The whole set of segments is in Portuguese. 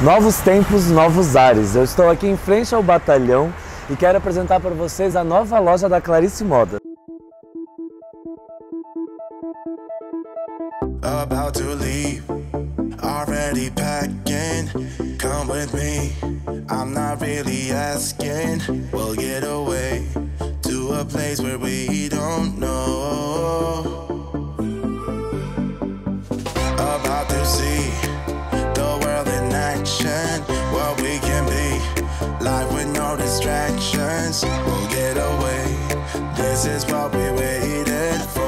Novos tempos, novos ares. Eu estou aqui em frente ao batalhão e quero apresentar para vocês a nova loja da Clarice Moda. About to leave, already packing. Come with me, I'm not really asking. We'll get away to a place where we don't know. About to see the world in action, what we can be, life with no distractions. We'll get away, this is what we waited for.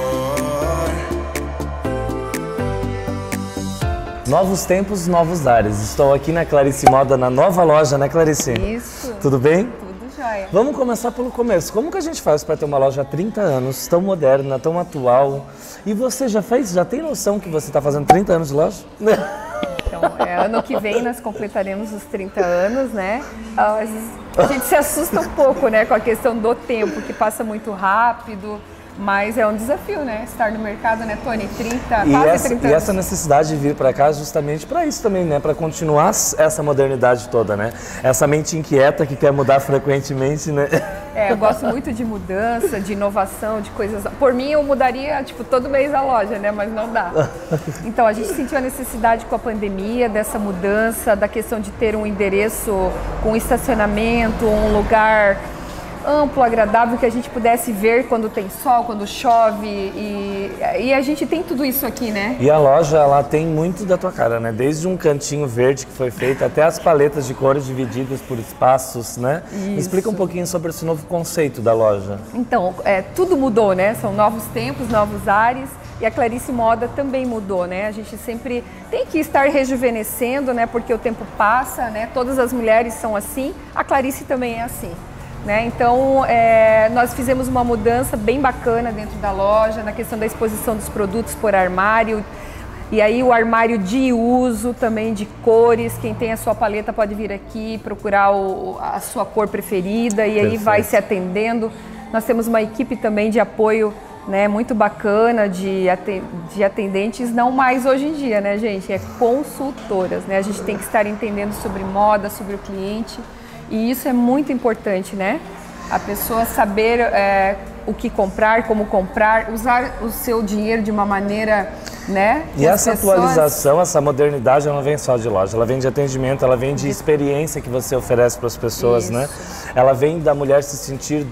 Novos tempos, novos ares. Estou aqui na Clarice Moda, na nova loja, né, Clarice? Isso. Tudo bem? Tudo jóia. Vamos começar pelo começo. Como que a gente faz para ter uma loja há 30 anos, tão moderna, tão atual? E você já tem noção que você está fazendo 30 anos de loja? Então, ano que vem nós completaremos os 30 anos, né? A gente se assusta um pouco, né, com a questão do tempo, que passa muito rápido. Mas é um desafio, né? Estar no mercado, né, Tony? 30 anos. E essa necessidade de vir para cá justamente para isso também, né? Para continuar essa modernidade toda, né? Essa mente inquieta que quer mudar frequentemente, né? Eu gosto muito de mudança, de inovação, de coisas... Por mim, eu mudaria, tipo, todo mês a loja, né? Mas não dá. Então, a gente sentiu a necessidade com a pandemia, dessa mudança, da questão de ter um endereço com estacionamento, um lugar amplo, agradável, que a gente pudesse ver quando tem sol, quando chove, e a gente tem tudo isso aqui, né? E a loja, ela tem muito da tua cara, né? Desde um cantinho verde que foi feito, até as paletas de cores divididas por espaços, né? Isso. Me explica um pouquinho sobre esse novo conceito da loja. Então, tudo mudou, né? São novos tempos, novos ares, e a Clarice Moda também mudou, né? A gente sempre tem que estar rejuvenescendo, né? Porque o tempo passa, né? Todas as mulheres são assim, a Clarice também é assim. Né? Então, nós fizemos uma mudança bem bacana dentro da loja, na questão da exposição dos produtos por armário, e aí o armário de uso também de cores. Quem tem a sua paleta pode vir aqui procurar a sua cor preferida e aí vai se atendendo. Nós temos uma equipe também de apoio, né, muito bacana, de atendentes, não mais hoje em dia, né, gente? Consultoras, né? A gente tem que estar entendendo sobre moda, sobre o cliente. E isso é muito importante, né? A pessoa saber o que comprar, como comprar, usar o seu dinheiro de uma maneira, né? E essa atualização, essa modernidade, ela não vem só de loja, ela vem de atendimento, ela vem de experiência que você oferece para as pessoas, né? Ela vem da mulher se sentir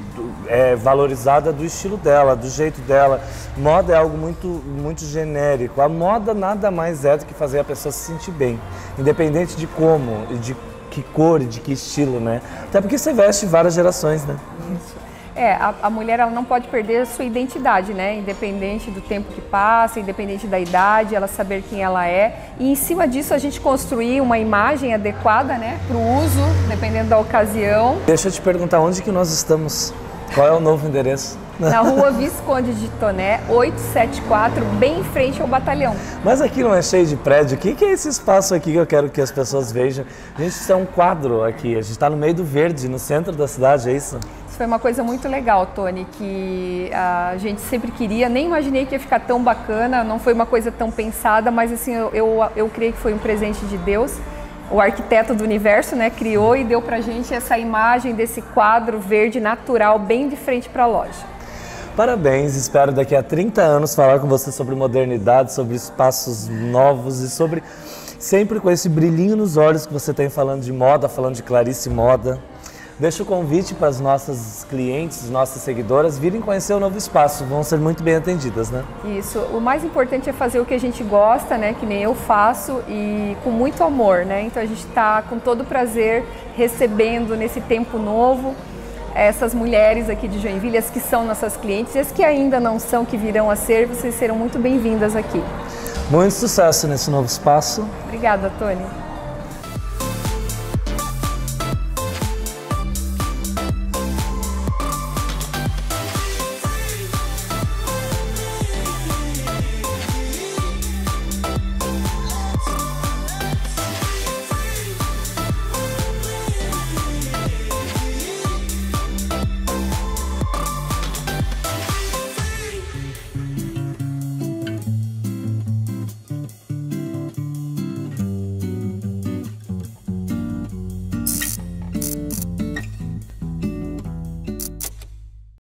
valorizada do estilo dela, do jeito dela. Moda é algo muito genérico. A moda nada mais é do que fazer a pessoa se sentir bem, independente de como e de que cor e de que estilo, né? Até porque você veste várias gerações, né? Isso. A mulher, ela não pode perder a sua identidade, né? Independente do tempo que passa, independente da idade, ela saber quem ela é. E em cima disso a gente construir uma imagem adequada, né? Para o uso, dependendo da ocasião. Deixa eu te perguntar, onde que nós estamos? Qual é o novo endereço? Na rua Visconde de Toné, 874, bem em frente ao batalhão. Mas aqui não é cheio de prédio? O que é esse espaço aqui que eu quero que as pessoas vejam? Gente, isso é um quadro aqui, a gente está no meio do verde, no centro da cidade, é isso? Isso foi uma coisa muito legal, Tony, que a gente sempre queria, nem imaginei que ia ficar tão bacana, não foi uma coisa tão pensada, mas assim, eu creio que foi um presente de Deus. O arquiteto do universo, né, criou e deu pra gente essa imagem desse quadro verde natural bem de frente para a loja. Parabéns, espero daqui a 30 anos falar com você sobre modernidade, sobre espaços novos e sobre sempre com esse brilhinho nos olhos que você tem falando de moda, falando de Clarice Moda. Deixo o convite para as nossas clientes, nossas seguidoras virem conhecer o novo espaço, vão ser muito bem atendidas, né? Isso, o mais importante é fazer o que a gente gosta, né, que nem eu faço, e com muito amor, né? Então a gente está com todo prazer recebendo nesse tempo novo essas mulheres aqui de Joinville, as que são nossas clientes e as que ainda não são, que virão a ser, vocês serão muito bem-vindas aqui. Muito sucesso nesse novo espaço. Obrigada, Tony.